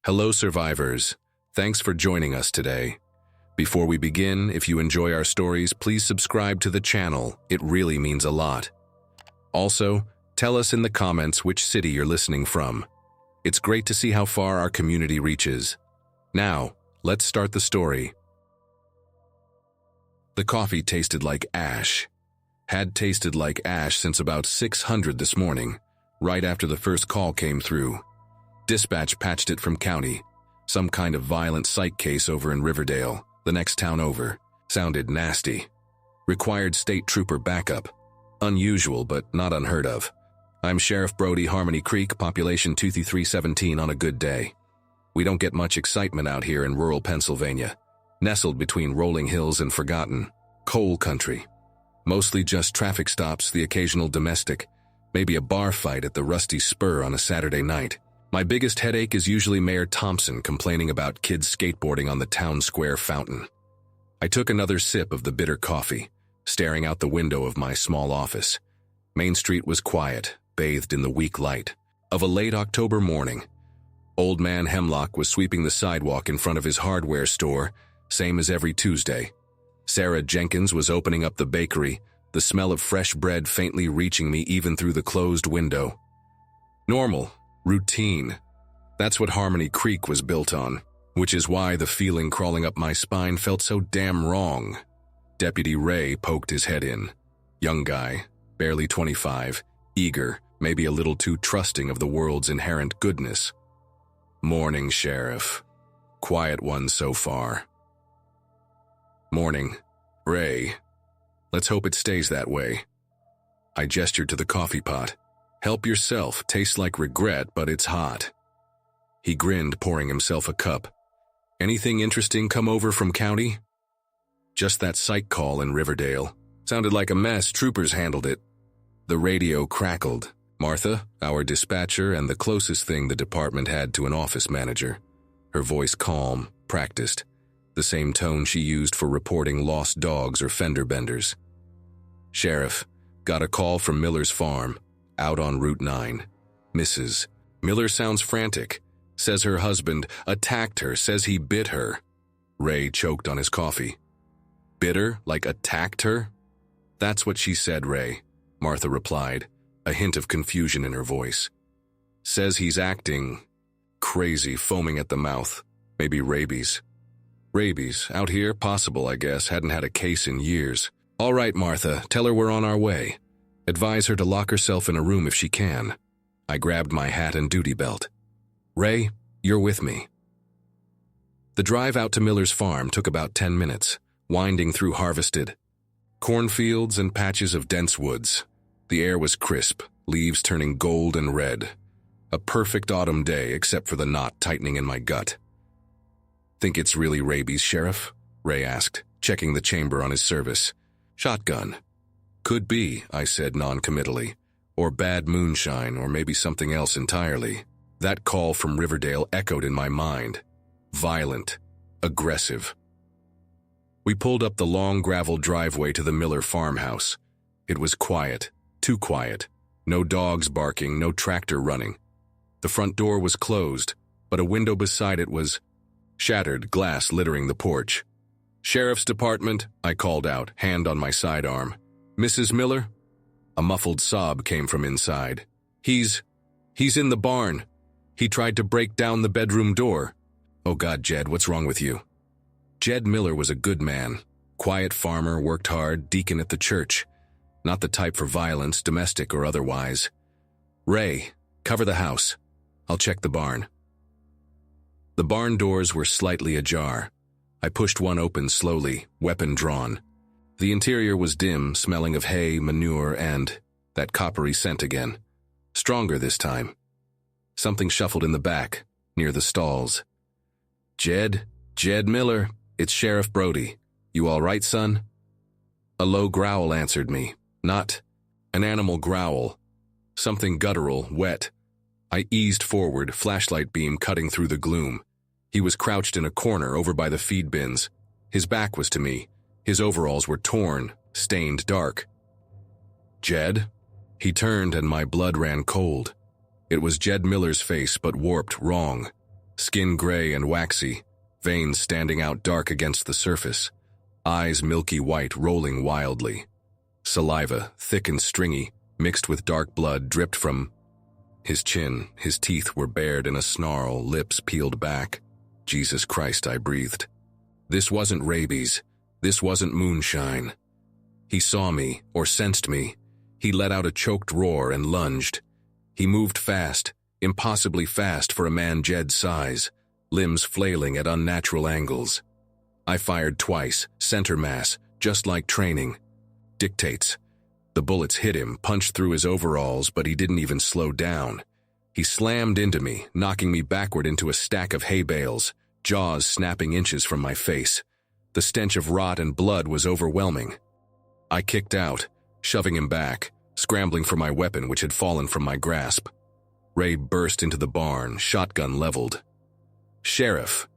Hello, survivors. Thanks for joining us today. Before we begin, if you enjoy our stories, please subscribe to the channel. It really means a lot. Also, tell us in the comments which city you're listening from. It's great to see how far our community reaches. Now, let's start the story. The coffee tasted like ash. Had tasted like ash since about 600 this morning, right after the first call came through. Dispatch patched it from county. Some kind of violent psych case over in Riverdale, the next town over. Sounded nasty. Required state trooper backup. Unusual, but not unheard of. I'm Sheriff Brody, Harmony Creek, population 23317 on a good day. We don't get much excitement out here in rural Pennsylvania, nestled between rolling hills and forgotten coal country. Mostly just traffic stops, the occasional domestic, maybe a bar fight at the Rusty Spur on a Saturday night. My biggest headache is usually Mayor Thompson complaining about kids skateboarding on the town square fountain. I took another sip of the bitter coffee, staring out the window of my small office. Main Street was quiet, bathed in the weak light of a late October morning. Old man Hemlock was sweeping the sidewalk in front of his hardware store, same as every Tuesday. Sarah Jenkins was opening up the bakery, the smell of fresh bread faintly reaching me even through the closed window. Normal. Routine. That's what Harmony Creek was built on, which is why the feeling crawling up my spine felt so damn wrong. Deputy Ray poked his head in. Young guy, barely 25, eager, maybe a little too trusting of the world's inherent goodness. Morning, Sheriff. Quiet one so far. Morning, Ray. Let's hope it stays that way. I gestured to the coffee pot. Help yourself, tastes like regret, but it's hot. He grinned, pouring himself a cup. Anything interesting come over from county? Just that psych call in Riverdale. Sounded like a mess, troopers handled it. The radio crackled. Martha, our dispatcher, and the closest thing the department had to an office manager. Her voice calm, practiced. The same tone she used for reporting lost dogs or fender benders. Sheriff, got a call from Miller's farm. Out on Route 9. Mrs. Miller sounds frantic. Says her husband attacked her, says he bit her. Ray choked on his coffee. Bit her? Like attacked her? That's what she said, Ray, Martha replied, a hint of confusion in her voice. Says he's acting crazy, foaming at the mouth. Maybe rabies. Rabies, out here, possible, I guess, hadn't had a case in years. All right, Martha, tell her we're on our way. Advise her to lock herself in a room if she can. I grabbed my hat and duty belt. Ray, you're with me. The drive out to Miller's farm took about 10 minutes, winding through harvested cornfields and patches of dense woods. The air was crisp, leaves turning gold and red. A perfect autumn day except for the knot tightening in my gut. Think it's really rabies, Sheriff? Ray asked, checking the chamber on his service. Shotgun. Could be, I said non-committally. Or bad moonshine, or maybe something else entirely. That call from Riverdale echoed in my mind. Violent. Aggressive. We pulled up the long gravel driveway to the Miller farmhouse. It was quiet. Too quiet. No dogs barking, no tractor running. The front door was closed, but a window beside it was shattered, glass littering the porch. Sheriff's Department, I called out, hand on my sidearm. Mrs. Miller? A muffled sob came from inside. He's in the barn. He tried to break down the bedroom door. Oh God, Jed, what's wrong with you? Jed Miller was a good man. Quiet farmer, worked hard, deacon at the church. Not the type for violence, domestic or otherwise. Ray, cover the house. I'll check the barn. The barn doors were slightly ajar. I pushed one open slowly, weapon drawn. The interior was dim, smelling of hay, manure, and that coppery scent again. Stronger this time. Something shuffled in the back, near the stalls. Jed Miller, it's Sheriff Brody. You all right, son? A low growl answered me. Not an animal growl. Something guttural, wet. I eased forward, flashlight beam cutting through the gloom. He was crouched in a corner over by the feed bins. His back was to me. His overalls were torn, stained dark. Jed? He turned and my blood ran cold. It was Jed Miller's face, but warped wrong. Skin gray and waxy, veins standing out dark against the surface, eyes milky white rolling wildly. Saliva, thick and stringy, mixed with dark blood, dripped from his chin. His teeth were bared in a snarl, lips peeled back. Jesus Christ, I breathed. This wasn't rabies. This wasn't moonshine. He saw me, or sensed me. He let out a choked roar and lunged. He moved fast, impossibly fast for a man Jed's size, limbs flailing at unnatural angles. I fired twice, center mass, just like training. Dictates. The bullets hit him, punched through his overalls, but he didn't even slow down. He slammed into me, knocking me backward into a stack of hay bales, jaws snapping inches from my face. The stench of rot and blood was overwhelming. I kicked out, shoving him back, scrambling for my weapon which had fallen from my grasp. Ray burst into the barn, shotgun leveled. Sheriff.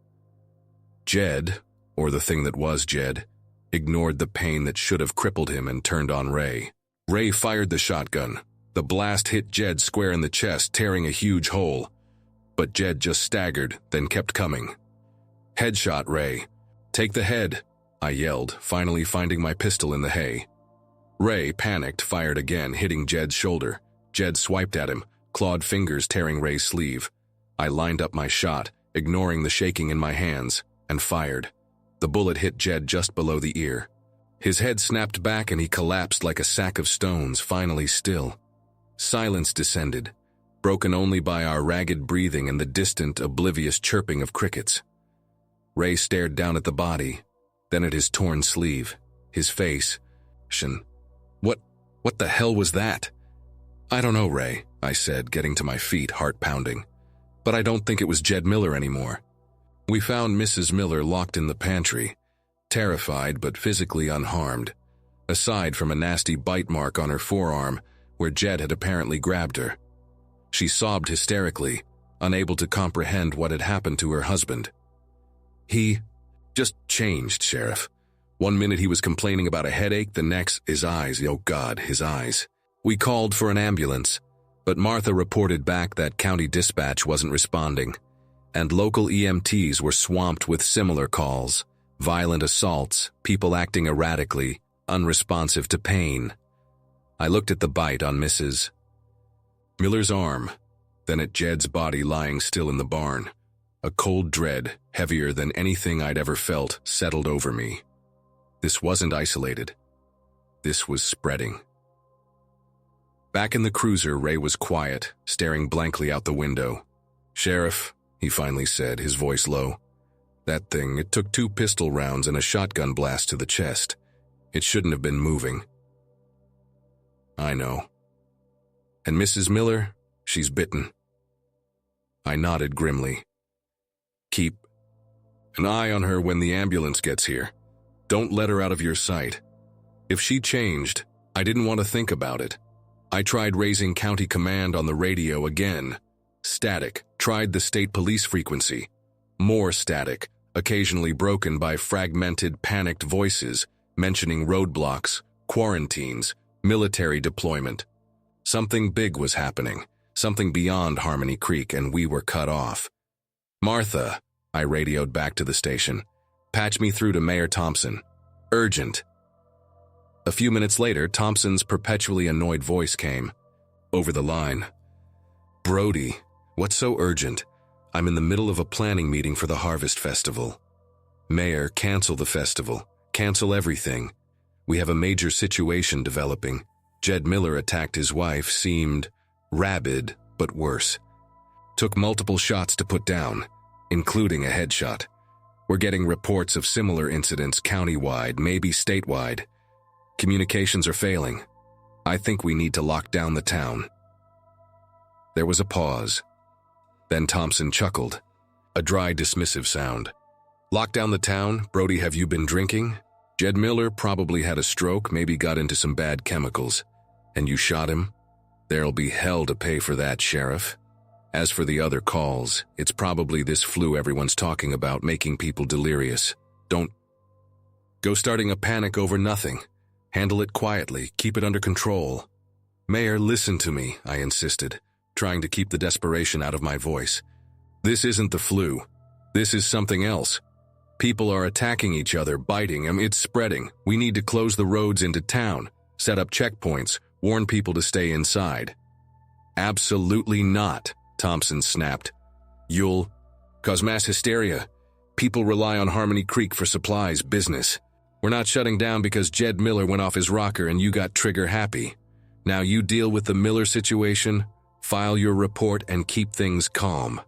Jed, or the thing that was Jed, ignored the pain that should have crippled him and turned on Ray. Ray fired the shotgun. The blast hit Jed square in the chest, tearing a huge hole. But Jed just staggered, then kept coming. Headshot, Ray. Take the head, I yelled, finally finding my pistol in the hay. Ray, panicked, fired again, hitting Jed's shoulder. Jed swiped at him, clawed fingers tearing Ray's sleeve. I lined up my shot, ignoring the shaking in my hands, and fired. The bullet hit Jed just below the ear. His head snapped back and he collapsed like a sack of stones, finally still. Silence descended, broken only by our ragged breathing and the distant, oblivious chirping of crickets. Ray stared down at the body, then at his torn sleeve, his face. What the hell was that? I don't know, Ray, I said, getting to my feet, heart pounding. But I don't think it was Jed Miller anymore. We found Mrs. Miller locked in the pantry, terrified but physically unharmed, aside from a nasty bite mark on her forearm where Jed had apparently grabbed her. She sobbed hysterically, unable to comprehend what had happened to her husband. He just changed, Sheriff. One minute he was complaining about a headache, the next, his eyes, oh God, his eyes. We called for an ambulance, but Martha reported back that county dispatch wasn't responding, and local EMTs were swamped with similar calls, violent assaults, people acting erratically, unresponsive to pain. I looked at the bite on Mrs. Miller's arm, then at Jed's body lying still in the barn. A cold dread, heavier than anything I'd ever felt, settled over me. This wasn't isolated. This was spreading. Back in the cruiser, Ray was quiet, staring blankly out the window. Sheriff, he finally said, his voice low. That thing, it took 2 pistol rounds and a shotgun blast to the chest. It shouldn't have been moving. I know. And Mrs. Miller, she's bitten. I nodded grimly. Keep an eye on her when the ambulance gets here. Don't let her out of your sight. If she changed, I didn't want to think about it. I tried raising county command on the radio again. Static. Tried the state police frequency. More static, occasionally broken by fragmented, panicked voices mentioning roadblocks, quarantines, military deployment. Something big was happening, something beyond Harmony Creek, and we were cut off. Martha, I radioed back to the station. Patch me through to Mayor Thompson. Urgent. A few minutes later, Thompson's perpetually annoyed voice came. Over the line. Brody, what's so urgent? I'm in the middle of a planning meeting for the Harvest Festival. Mayor, cancel the festival. Cancel everything. We have a major situation developing. Jed Miller attacked his wife, seemed rabid, but worse. Took multiple shots to put down, including a headshot. We're getting reports of similar incidents countywide, maybe statewide. Communications are failing. I think we need to lock down the town. There was a pause. Then Thompson chuckled, a dry, dismissive sound. Lock down the town? Brody, have you been drinking? Jed Miller probably had a stroke, maybe got into some bad chemicals. And you shot him? There'll be hell to pay for that, Sheriff. As for the other calls, it's probably this flu everyone's talking about, making people delirious. Don't go starting a panic over nothing. Handle it quietly, keep it under control. Mayor, listen to me, I insisted, trying to keep the desperation out of my voice. This isn't the flu. This is something else. People are attacking each other, biting them, it's spreading. We need to close the roads into town, set up checkpoints, warn people to stay inside." "Absolutely not," Thompson snapped. "You'll cause mass hysteria. People rely on Harmony Creek for supplies, business. We're not shutting down because Jed Miller went off his rocker and you got trigger happy. Now you deal with the Miller situation, file your report, and keep things calm.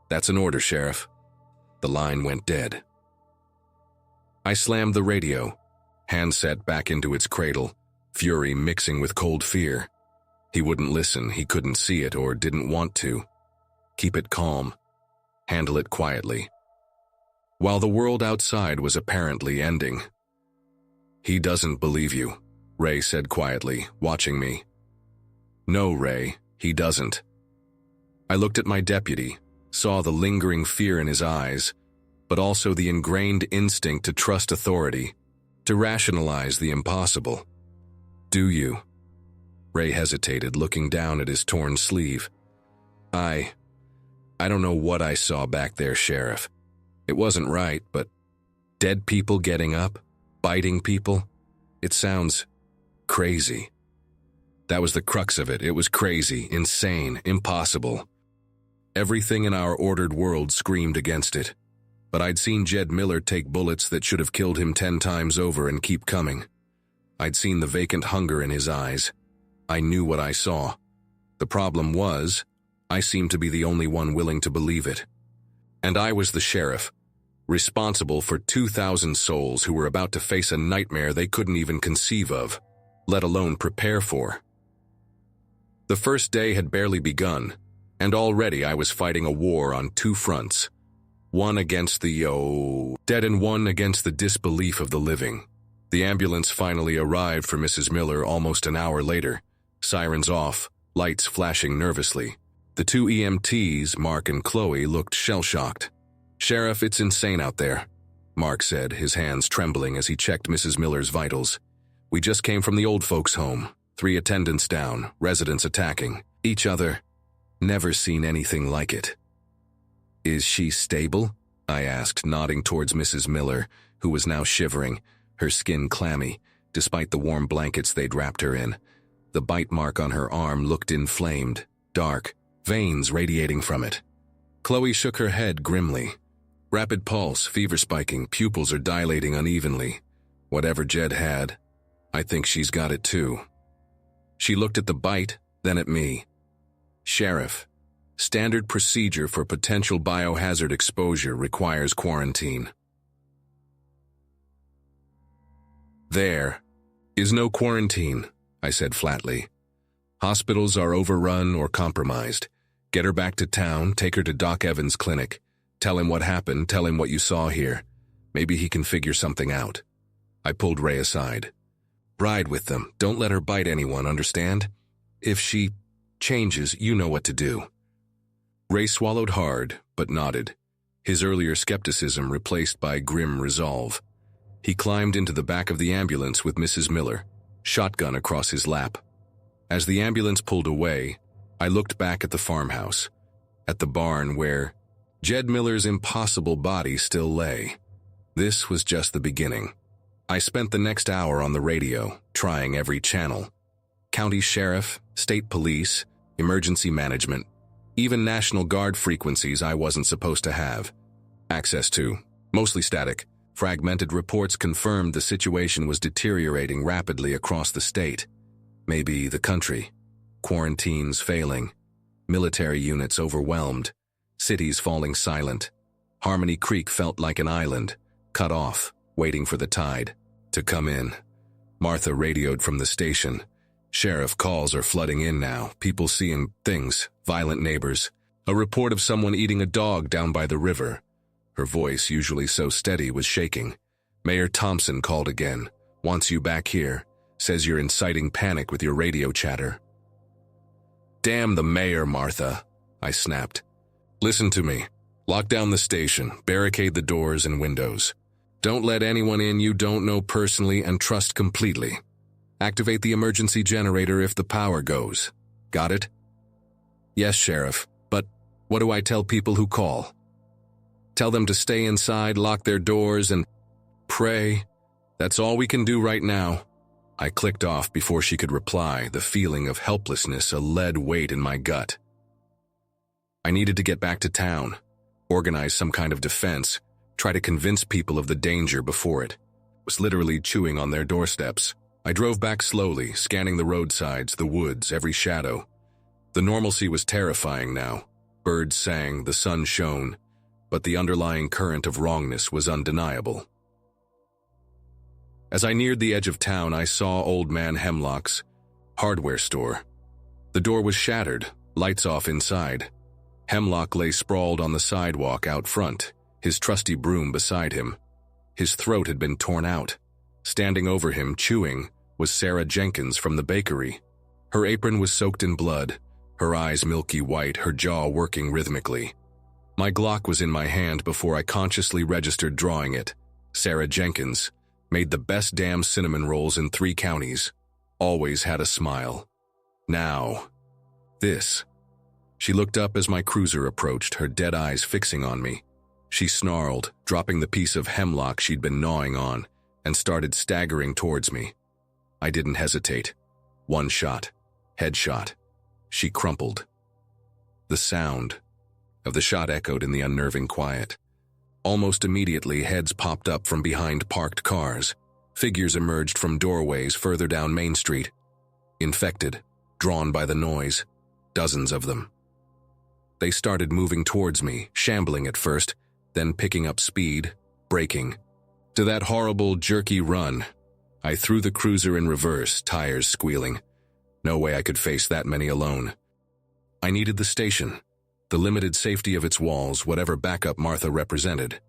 That's an order, Sheriff." The line went dead. I slammed the radio, hand set back into its cradle, fury mixing with cold fear. He wouldn't listen, he couldn't see it or didn't want to. Keep it calm. Handle it quietly. While the world outside was apparently ending. "He doesn't believe you," Ray said quietly, watching me. "No, Ray, he doesn't." I looked at my deputy, saw the lingering fear in his eyes, but also the ingrained instinct to trust authority, to rationalize the impossible. "Do you?" Ray hesitated, looking down at his torn sleeve. I don't know what I saw back there, Sheriff. It wasn't right, but dead people getting up, biting people, it sounds crazy." That was the crux of it. It was crazy, insane, impossible. Everything in our ordered world screamed against it. But I'd seen Jed Miller take bullets that should have killed him 10 times over and keep coming. I'd seen the vacant hunger in his eyes. I knew what I saw. The problem was, I seemed to be the only one willing to believe it. And I was the sheriff, responsible for 2,000 souls who were about to face a nightmare they couldn't even conceive of, let alone prepare for. The first day had barely begun, and already I was fighting a war on 2 fronts. One against the dead and one against the disbelief of the living. The ambulance finally arrived for Mrs. Miller almost an hour later, sirens off, lights flashing nervously. The 2 EMTs, Mark and Chloe, looked shell-shocked. "Sheriff, it's insane out there," Mark said, his hands trembling as he checked Mrs. Miller's vitals. "We just came from the old folks' home. 3 attendants down, residents attacking each other. Never seen anything like it." "Is she stable?" I asked, nodding towards Mrs. Miller, who was now shivering, her skin clammy, despite the warm blankets they'd wrapped her in. The bite mark on her arm looked inflamed, dark, veins radiating from it. Chloe shook her head grimly. "Rapid pulse, fever spiking, pupils are dilating unevenly. Whatever Jed had, I think she's got it too." She looked at the bite, then at me. "Sheriff, standard procedure for potential biohazard exposure requires quarantine." "There is no quarantine," I said flatly. "Hospitals are overrun or compromised. Get her back to town, take her to Doc Evans' clinic. Tell him what happened, tell him what you saw here. Maybe he can figure something out." I pulled Ray aside. "Ride with them, don't let her bite anyone, understand? If she changes, you know what to do." Ray swallowed hard, but nodded, his earlier skepticism replaced by grim resolve. He climbed into the back of the ambulance with Mrs. Miller, shotgun across his lap. As the ambulance pulled away, I looked back at the farmhouse, at the barn where Jed Miller's impossible body still lay. This was just the beginning. I spent the next hour on the radio, trying every channel. County sheriff, state police, emergency management, even National Guard frequencies I wasn't supposed to have access to, mostly static. Fragmented reports confirmed the situation was deteriorating rapidly across the state, maybe the country. Quarantines failing, military units overwhelmed, cities falling silent. Harmony Creek felt like an island, cut off, waiting for the tide to come in. Martha radioed from the station. "Sheriff, calls are flooding in now, people seeing things, violent neighbors. A report of someone eating a dog down by the river." Her voice, usually so steady, was shaking. "Mayor Thompson called again. Wants you back here. Says you're inciting panic with your radio chatter." "Damn the mayor, Martha," I snapped. "Listen to me. Lock down the station, barricade the doors and windows. Don't let anyone in you don't know personally and trust completely. Activate the emergency generator if the power goes. Got it?" "Yes, Sheriff, but..." What do I tell people who call? Tell them to stay inside, lock their doors, and pray. That's all we can do right now. I clicked off before she could reply, the feeling of helplessness a lead weight in my gut. I needed to get back to town, organize some kind of defense, try to convince people of the danger before it was literally chewing on their doorsteps. I drove back slowly, scanning the roadsides, the woods, every shadow. The normalcy was terrifying now. Birds sang, the sun shone, but the underlying current of wrongness was undeniable. As I neared the edge of town, I saw Old Man Hemlock's hardware store. The door was shattered, lights off inside. Hemlock lay sprawled on the sidewalk out front, his trusty broom beside him. His throat had been torn out. Standing over him, chewing, was Sarah Jenkins from the bakery. Her apron was soaked in blood, her eyes milky white, her jaw working rhythmically. My Glock was in my hand before I consciously registered drawing it. Sarah Jenkins made the best damn cinnamon rolls in 3 counties. Always had a smile. Now, this. She looked up as my cruiser approached, her dead eyes fixing on me. She snarled, dropping the piece of hemlock she'd been gnawing on, and started staggering towards me. I didn't hesitate. 1 shot. Headshot. She crumpled. The sound of the shot echoed in the unnerving quiet. Almost immediately, heads popped up from behind parked cars. Figures emerged from doorways further down Main Street. Infected, drawn by the noise. Dozens of them. They started moving towards me, shambling at first, then picking up speed, braking. To that horrible, jerky run, I threw the cruiser in reverse, tires squealing. No way I could face that many alone. I needed the station, the limited safety of its walls, whatever backup Martha represented.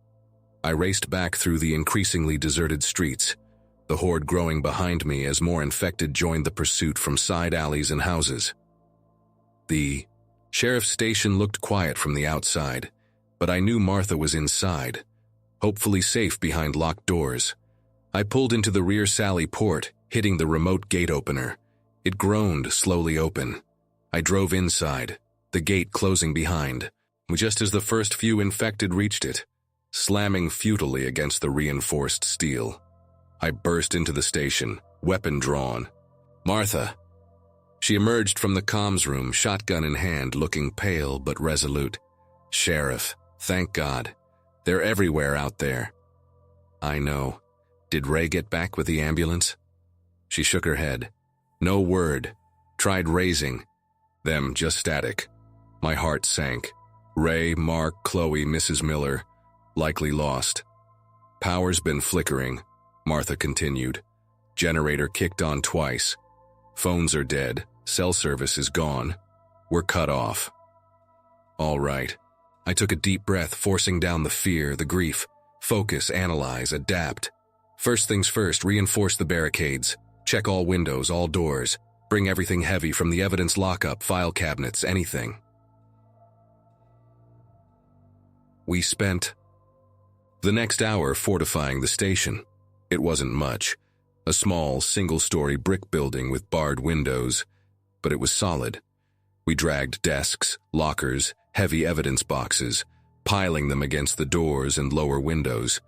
I raced back through the increasingly deserted streets, the horde growing behind me as more infected joined the pursuit from side alleys and houses. The sheriff's station looked quiet from the outside, but I knew Martha was inside, hopefully safe behind locked doors. I pulled into the rear sally port, hitting the remote gate opener. It groaned, slowly open. I drove inside, the gate closing behind, just as the first few infected reached it, slamming futilely against the reinforced steel. I burst into the station, weapon drawn. Martha. She emerged from the comms room, shotgun in hand, looking pale but resolute. Sheriff, thank God. They're everywhere out there. I know. Did Ray get back with the ambulance? She shook her head. No word. Tried raising. Them just static. My heart sank. Ray, Mark, Chloe, Mrs. Miller. Likely lost. Power's been flickering, Martha continued. Generator kicked on twice. Phones are dead. Cell service is gone. We're cut off. All right. I took a deep breath, forcing down the fear, the grief. Focus, analyze, adapt. First things first, reinforce the barricades. Check all windows, all doors. Bring everything heavy from the evidence lockup, file cabinets, anything. We spent the next hour fortifying the station. It wasn't much. A small, single-story brick building with barred windows, but it was solid. We dragged desks, lockers, heavy evidence boxes, piling them against the doors and lower windows.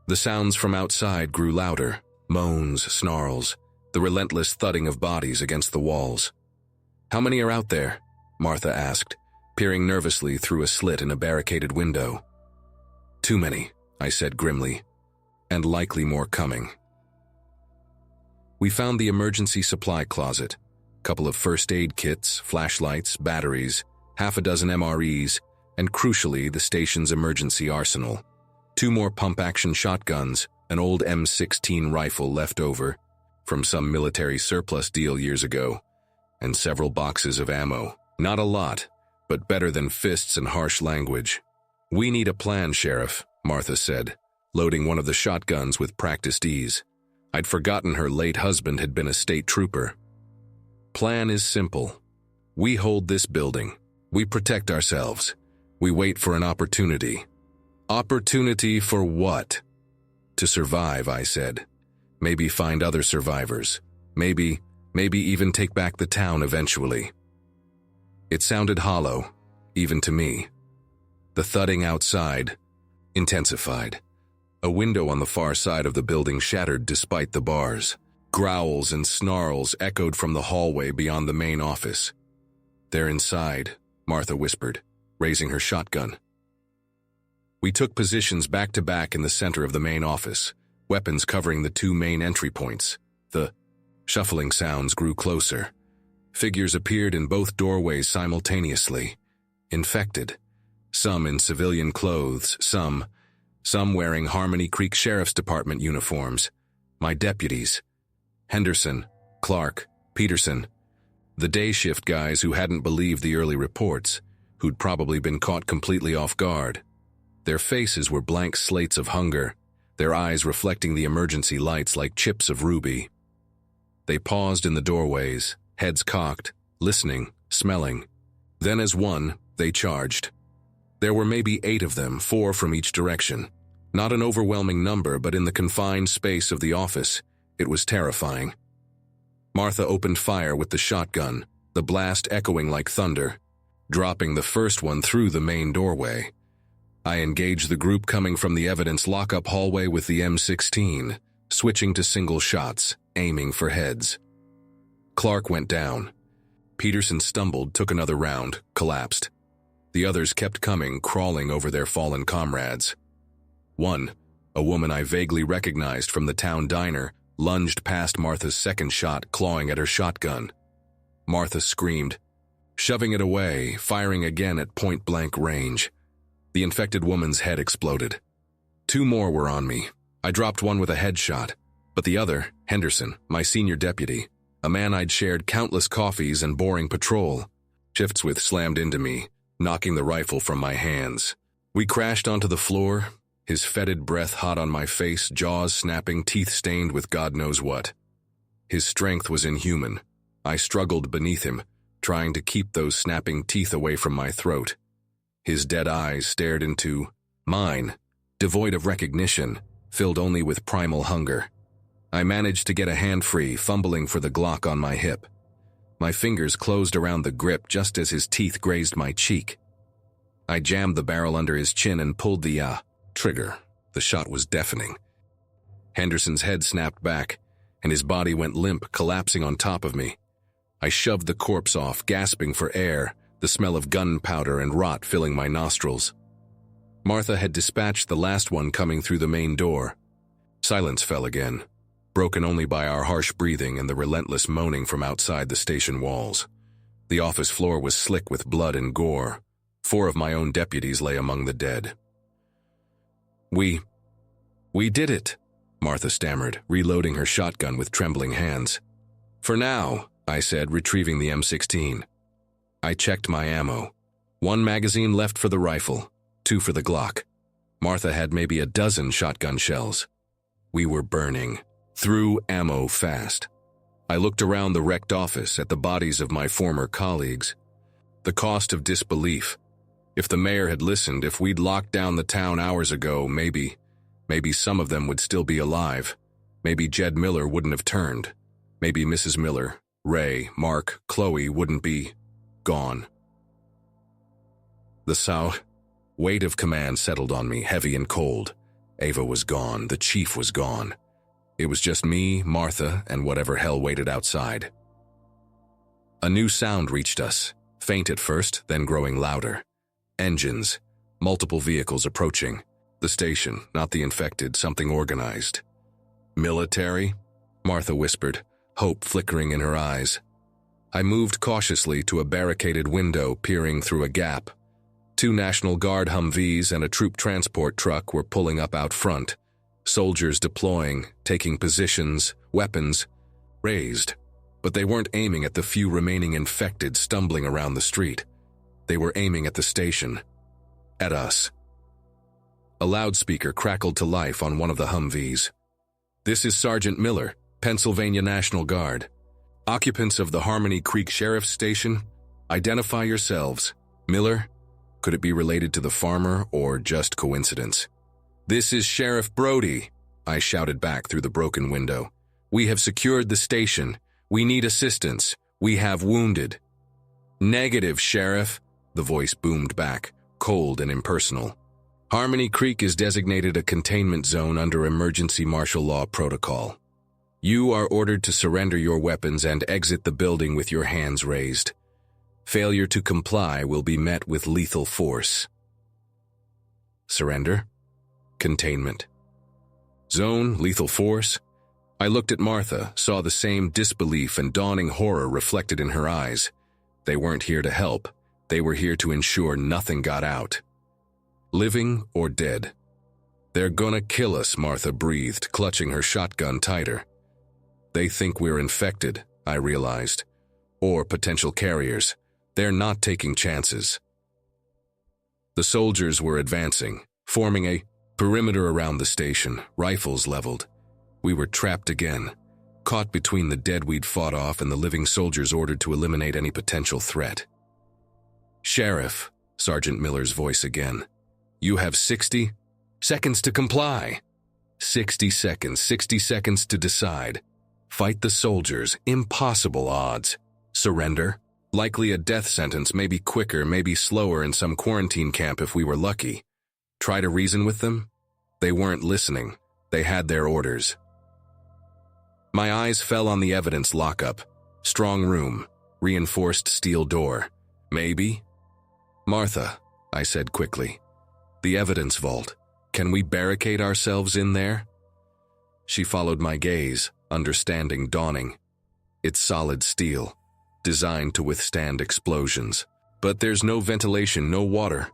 The sounds from outside grew louder, moans, snarls, the relentless thudding of bodies against the walls. How many are out there? Martha asked, peering nervously through a slit in a barricaded window. Too many, I said grimly, and likely more coming. We found the emergency supply closet, couple of first aid kits, flashlights, batteries, half a dozen MREs, and crucially, the station's emergency arsenal. 2 more pump-action shotguns, an old M16 rifle left over from some military surplus deal years ago, and several boxes of ammo. Not a lot, but better than fists and harsh language. We need a plan, Sheriff, Martha said, loading one of the shotguns with practiced ease. I'd forgotten her late husband had been a state trooper. Plan is simple. We hold this building. We protect ourselves. We wait for an opportunity. Opportunity for what? To survive, I said. Maybe find other survivors. Maybe even take back the town eventually. It sounded hollow, even to me. The thudding outside intensified. A window on the far side of the building shattered despite the bars. Growls and snarls echoed from the hallway beyond the main office. "They're inside," Martha whispered, raising her shotgun. We took positions back to back in the center of the main office, weapons covering the two main entry points. The shuffling sounds grew closer. Figures appeared in both doorways simultaneously. Infected. Some in civilian clothes, some wearing Harmony Creek Sheriff's Department uniforms. My deputies. Henderson, Clark, Peterson. The day shift guys who hadn't believed the early reports, who'd probably been caught completely off guard. Their faces were blank slates of hunger, their eyes reflecting the emergency lights like chips of ruby. They paused in the doorways, heads cocked, listening, smelling. Then as one, they charged. There were maybe 8 of them, 4 from each direction. Not an overwhelming number, but in the confined space of the office, it was terrifying. Martha opened fire with the shotgun, the blast echoing like thunder, dropping the first one through the main doorway. I engaged the group coming from the evidence lockup hallway with the M16, switching to single shots, aiming for heads. Clark went down. Peterson stumbled, took another round, collapsed. The others kept coming, crawling over their fallen comrades. One, a woman I vaguely recognized from the town diner, lunged past Martha's second shot, clawing at her shotgun. Martha screamed, shoving it away, firing again at point-blank range. The infected woman's head exploded. 2 more were on me. I dropped one with a headshot, but the other, Henderson, my senior deputy, a man I'd shared countless coffees and boring patrol, shifts with, slammed into me, knocking the rifle from my hands. We crashed onto the floor, his fetid breath hot on my face, jaws snapping, teeth stained with God knows what. His strength was inhuman. I struggled beneath him, trying to keep those snapping teeth away from my throat. His dead eyes stared into mine, devoid of recognition, filled only with primal hunger. I managed to get a hand free, fumbling for the Glock on my hip. My fingers closed around the grip just as his teeth grazed my cheek. I jammed the barrel under his chin and pulled the trigger. The shot was deafening. Henderson's head snapped back, and his body went limp, collapsing on top of me. I shoved the corpse off, gasping for air, the smell of gunpowder and rot filling my nostrils. Martha had dispatched the last one coming through the main door. Silence fell again, broken only by our harsh breathing and the relentless moaning from outside the station walls. The office floor was slick with blood and gore. 4 of my own deputies lay among the dead. We did it, Martha stammered, reloading her shotgun with trembling hands. For now, I said, retrieving the M16. I checked my ammo. 1 magazine left for the rifle, 2 for the Glock. Martha had maybe a dozen shotgun shells. We were burning, through ammo fast. I looked around the wrecked office at the bodies of my former colleagues. The cost of disbelief. If the mayor had listened, if we'd locked down the town hours ago, maybe some of them would still be alive. Maybe Jed Miller wouldn't have turned. Maybe Mrs. Miller, Ray, Mark, Chloe wouldn't be gone. The weight of command settled on me, heavy and cold. Ava was gone, the chief was gone. It was just me, Martha, and whatever hell waited outside. A new sound reached us, faint at first, then growing louder. Engines, multiple vehicles approaching. The station, not the infected, something organized. Military? Martha whispered, hope flickering in her eyes. I moved cautiously to a barricaded window, peering through a gap. 2 National Guard Humvees and a troop transport truck were pulling up out front. Soldiers deploying, taking positions, weapons raised. But they weren't aiming at the few remaining infected stumbling around the street. They were aiming at the station. At us. A loudspeaker crackled to life on one of the Humvees. This is Sergeant Miller, Pennsylvania National Guard. Occupants of the Harmony Creek Sheriff's Station, identify yourselves. Miller? Could it be related to the farmer or just coincidence? This is Sheriff Brody, I shouted back through the broken window. We have secured the station. We need assistance. We have wounded. Negative, Sheriff, the voice boomed back, cold and impersonal. Harmony Creek is designated a containment zone under emergency martial law protocol. You are ordered to surrender your weapons and exit the building with your hands raised. Failure to comply will be met with lethal force. Surrender? Containment. Zone, lethal force? I looked at Martha, saw the same disbelief and dawning horror reflected in her eyes. They weren't here to help. They were here to ensure nothing got out. Living or dead? They're gonna kill us, Martha breathed, clutching her shotgun tighter. They think we're infected, I realized. Or potential carriers. They're not taking chances. The soldiers were advancing, forming a perimeter around the station, rifles leveled. We were trapped again, caught between the dead we'd fought off and the living soldiers ordered to eliminate any potential threat. Sheriff, Sergeant Miller's voice again. You have 60 seconds to comply. 60 seconds to decide. Fight the soldiers, impossible odds. Surrender? Likely a death sentence, maybe quicker, maybe slower in some quarantine camp if we were lucky. Try to reason with them? They weren't listening. They had their orders. My eyes fell on the evidence lockup. Strong room, reinforced steel door. Maybe? Martha, I said quickly. The evidence vault. Can we barricade ourselves in there? She followed my gaze, understanding dawning. It's solid steel, designed to withstand explosions. But there's no ventilation, no water.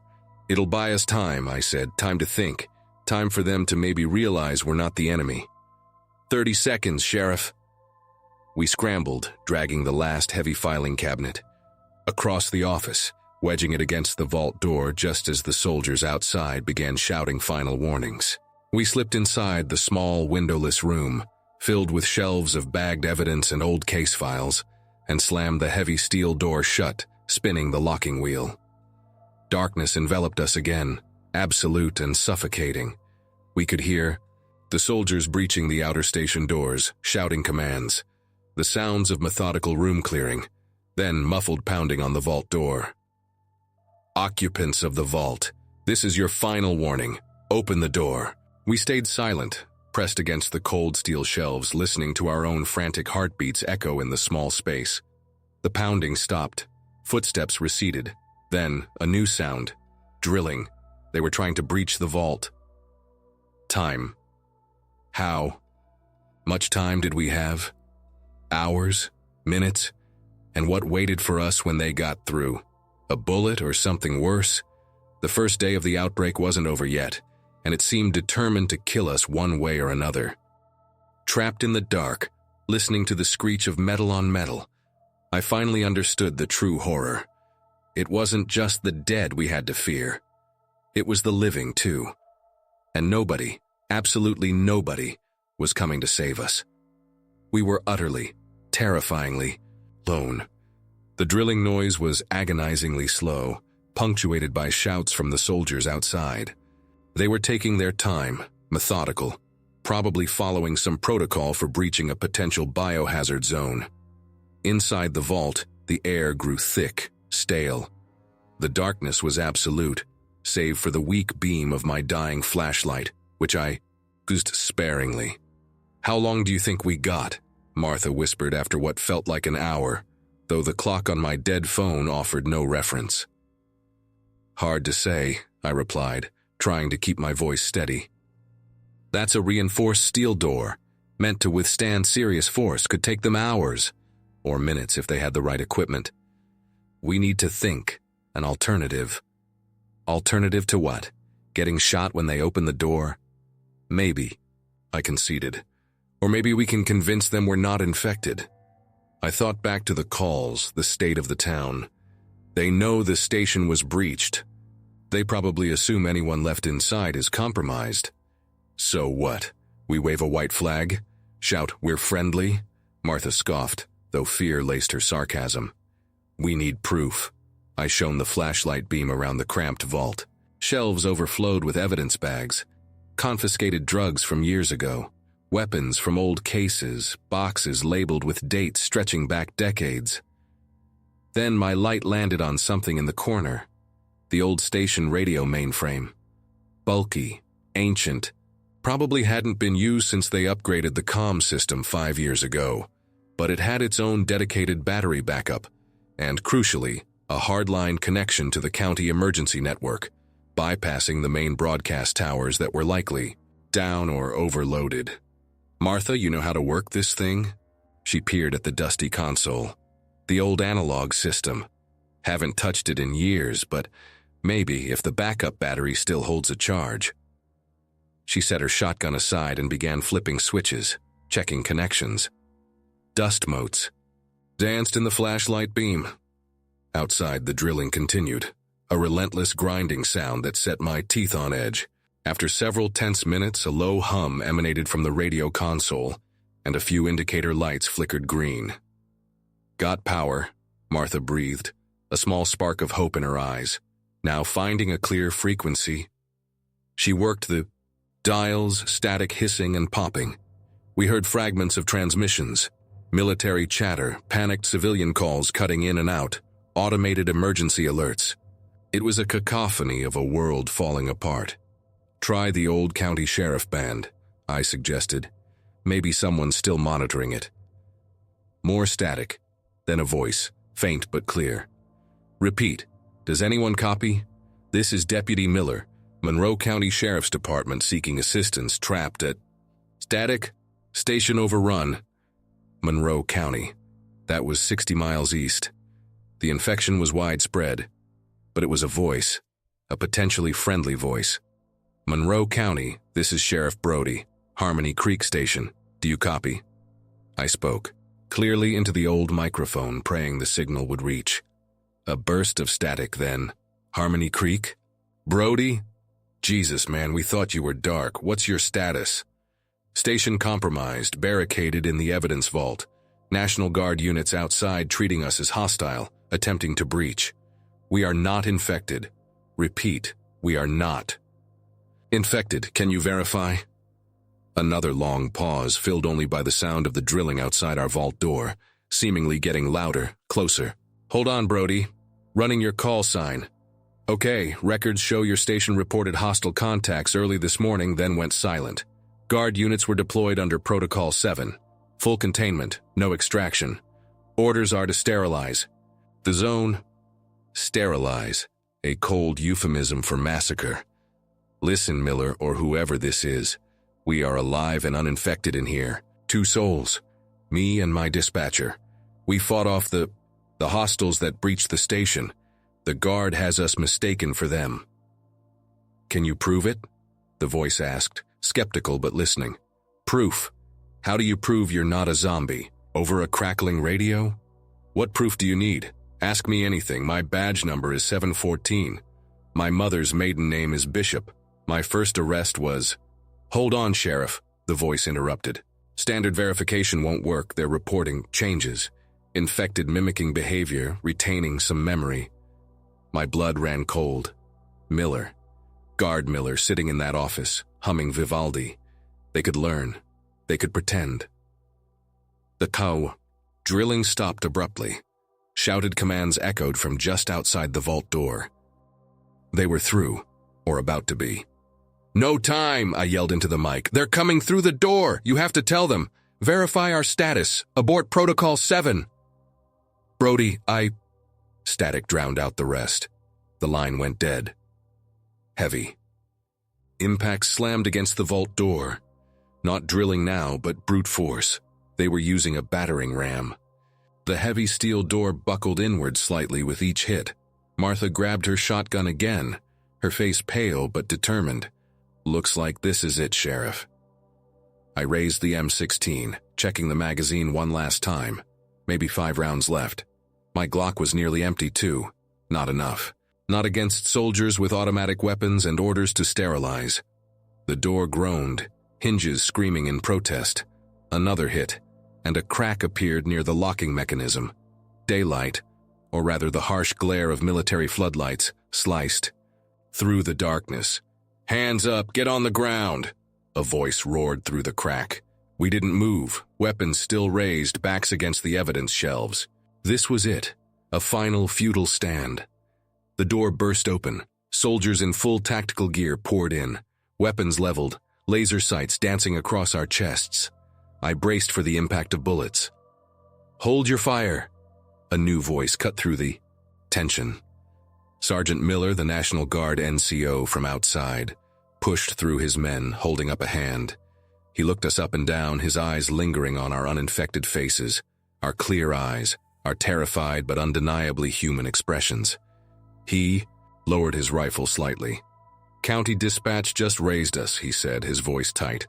It'll buy us time, I said. Time to think. Time for them to maybe realize we're not the enemy. 30 seconds, Sheriff. We scrambled, dragging the last heavy filing cabinet. Across the office, wedging it against the vault door just as the soldiers outside began shouting final warnings. We slipped inside the small, windowless room, filled with shelves of bagged evidence and old case files, and slammed the heavy steel door shut, spinning the locking wheel. Darkness enveloped us again, absolute and suffocating. We could hear the soldiers breaching the outer station doors, shouting commands, the sounds of methodical room clearing, then muffled pounding on the vault door. Occupants of the vault, this is your final warning. Open the door. We stayed silent, pressed against the cold steel shelves, listening to our own frantic heartbeats echo in the small space. The pounding stopped. Footsteps receded. Then, a new sound. Drilling. They were trying to breach the vault. Time. How? Much time did we have? Hours? Minutes? And what waited for us when they got through? A bullet or something worse? The first day of the outbreak wasn't over yet, and it seemed determined to kill us one way or another. Trapped in the dark, listening to the screech of metal on metal, I finally understood the true horror. It wasn't just the dead we had to fear. It was the living, too. And nobody, absolutely nobody, was coming to save us. We were utterly, terrifyingly alone. The drilling noise was agonizingly slow, punctuated by shouts from the soldiers outside. They were taking their time, methodical, probably following some protocol for breaching a potential biohazard zone. Inside the vault, the air grew thick, stale. The darkness was absolute, save for the weak beam of my dying flashlight, which I used sparingly. How long do you think we got? Martha whispered after what felt like an hour, though the clock on my dead phone offered no reference. Hard to say, I replied, trying to keep my voice steady. That's a reinforced steel door, meant to withstand serious force, could take them hours, or minutes if they had the right equipment. We need to think, an alternative. Alternative to what? Getting shot when they open the door? Maybe, I conceded. Or maybe we can convince them we're not infected. I thought back to the calls, the state of the town. They know the station was breached. They probably assume anyone left inside is compromised. So what? We wave a white flag? Shout, "We're friendly"? Martha scoffed, though fear laced her sarcasm. We need proof. I shone the flashlight beam around the cramped vault. Shelves overflowed with evidence bags. Confiscated drugs from years ago. Weapons from old cases, boxes labeled with dates stretching back decades. Then my light landed on something in the corner. The old station radio mainframe. Bulky, ancient, probably hadn't been used since they upgraded the comm system 5 years ago, but it had its own dedicated battery backup, and crucially, a hardline connection to the county emergency network, bypassing the main broadcast towers that were likely down or overloaded. "Martha, you know how to work this thing?" She peered at the dusty console. "The old analog system. Haven't touched it in years, but maybe if the backup battery still holds a charge." She set her shotgun aside and began flipping switches, checking connections. Dust motes danced in the flashlight beam. Outside, the drilling continued, a relentless grinding sound that set my teeth on edge. After several tense minutes, a low hum emanated from the radio console, and a few indicator lights flickered green. "Got power," Martha breathed, a small spark of hope in her eyes. Now finding a clear frequency. She worked the dials, static hissing and popping. We heard fragments of transmissions, military chatter, panicked civilian calls cutting in and out, automated emergency alerts. It was a cacophony of a world falling apart. "Try the old county sheriff band," I suggested. "Maybe someone's still monitoring it." More static, then a voice, faint but clear. "Repeat. Does anyone copy? This is Deputy Miller, Monroe County Sheriff's Department seeking assistance trapped at..." "Static. Station overrun." Monroe County. That was 60 miles east. The infection was widespread, but it was a voice, a potentially friendly voice. "Monroe County, this is Sheriff Brody, Harmony Creek Station. Do you copy?" I spoke, clearly into the old microphone, praying the signal would reach. A burst of static then. "Harmony Creek? Brody? Jesus, man, we thought you were dark. What's your status?" "Station compromised, barricaded in the evidence vault. National Guard units outside treating us as hostile, attempting to breach. We are not infected. Repeat, we are not infected. Can you verify?" Another long pause, filled only by the sound of the drilling outside our vault door, seemingly getting louder, closer. "Hold on, Brody. Running your call sign. Okay, records show your station reported hostile contacts early this morning, then went silent. Guard units were deployed under Protocol 7. Full containment, no extraction. Orders are to sterilize the zone." Sterilize, a cold euphemism for massacre. "Listen, Miller, or whoever this is. We are alive and uninfected in here. 2 souls. Me and my dispatcher. We fought off the hostiles that breached the station. The guard has us mistaken for them." "Can you prove it?" the voice asked, skeptical but listening. "Proof? How do you prove you're not a zombie? Over a crackling radio? What proof do you need? Ask me anything. My badge number is 714. My mother's maiden name is Bishop. My first arrest was..." "Hold on, Sheriff," the voice interrupted. "Standard verification won't work. They're reporting changes. Infected mimicking behavior, retaining some memory." My blood ran cold. Miller. Guard Miller sitting in that office, humming Vivaldi. They could learn. They could pretend. The cow. Drilling stopped abruptly. Shouted commands echoed from just outside the vault door. They were through, or about to be. "No time," I yelled into the mic. "They're coming through the door. You have to tell them. Verify our status. Abort Protocol 7. "Brody, Static drowned out the rest. The line went dead. Heavy. Impact slammed against the vault door. Not drilling now, but brute force. They were using a battering ram. The heavy steel door buckled inward slightly with each hit. Martha grabbed her shotgun again, her face pale but determined. "Looks like this is it, Sheriff." I raised the M16, checking the magazine one last time. Maybe 5 rounds left. My Glock was nearly empty too. Not enough. Not against soldiers with automatic weapons and orders to sterilize. The door groaned, hinges screaming in protest. Another hit, and a crack appeared near the locking mechanism. Daylight, or rather the harsh glare of military floodlights, sliced through the darkness. "Hands up, get on the ground!" A voice roared through the crack. We didn't move, weapons still raised, backs against the evidence shelves. This was it, a final futile stand. The door burst open. Soldiers in full tactical gear poured in, weapons leveled, laser sights dancing across our chests. I braced for the impact of bullets. "Hold your fire!" A new voice cut through the tension. Sergeant Miller, the National Guard NCO from outside, pushed through his men, holding up a hand. He looked us up and down, his eyes lingering on our uninfected faces, our clear eyes, our terrified but undeniably human expressions. He lowered his rifle slightly. "County Dispatch just raised us," he said, his voice tight.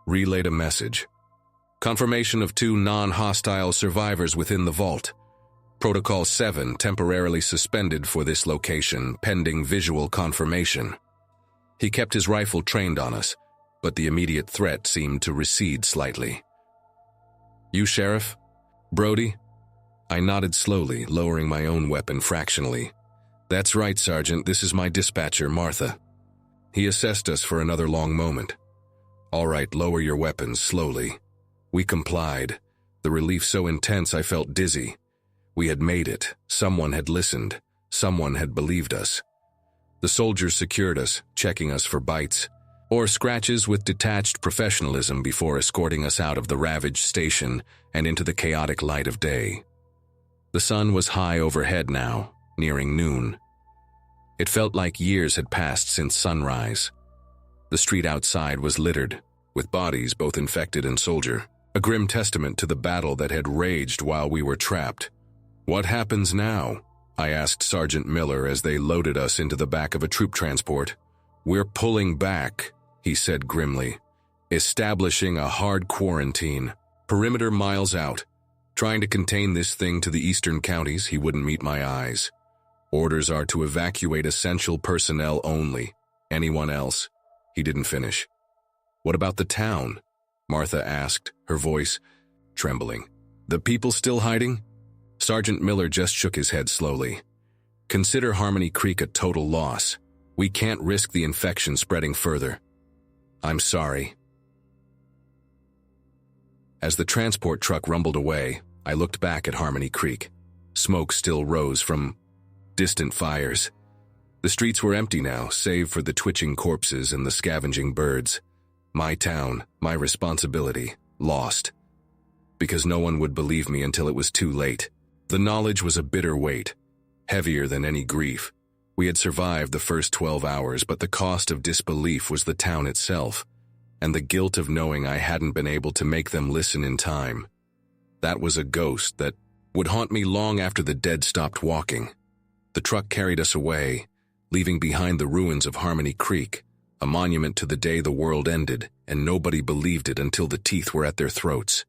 Relayed a message. "Confirmation of 2 non-hostile survivors within the vault. Protocol 7 temporarily suspended for this location, pending visual confirmation." He kept his rifle trained on us, but the immediate threat seemed to recede slightly. "You, Sheriff? Brody?" I nodded slowly, lowering my own weapon fractionally. "That's right, Sergeant. This is my dispatcher, Martha." He assessed us for another long moment. "All right, lower your weapons, slowly." We complied, the relief so intense I felt dizzy. We had made it. Someone had listened. Someone had believed us. The soldiers secured us, checking us for bites or scratches with detached professionalism before escorting us out of the ravaged station and into the chaotic light of day. The sun was high overhead now, nearing noon. It felt like years had passed since sunrise. The street outside was littered, with bodies both infected and soldier, a grim testament to the battle that had raged while we were trapped. "What happens now?" I asked Sergeant Miller as they loaded us into the back of a troop transport. "We're pulling back," he said grimly. "Establishing a hard quarantine, perimeter miles out. Trying to contain this thing to the eastern counties." He wouldn't meet my eyes. "Orders are to evacuate essential personnel only. Anyone else?" He didn't finish. "What about the town?" Martha asked, her voice trembling. "The people still hiding?" Sergeant Miller just shook his head slowly. "Consider Harmony Creek a total loss. We can't risk the infection spreading further." "I'm sorry." As the transport truck rumbled away, I looked back at Harmony Creek. Smoke still rose from distant fires. The streets were empty now, save for the twitching corpses and the scavenging birds. My town, my responsibility, lost. Because no one would believe me until it was too late. The knowledge was a bitter weight, heavier than any grief. We had survived the first 12 hours, but the cost of disbelief was the town itself, and the guilt of knowing I hadn't been able to make them listen in time. That was a ghost that would haunt me long after the dead stopped walking. The truck carried us away, leaving behind the ruins of Harmony Creek, a monument to the day the world ended, and nobody believed it until the teeth were at their throats.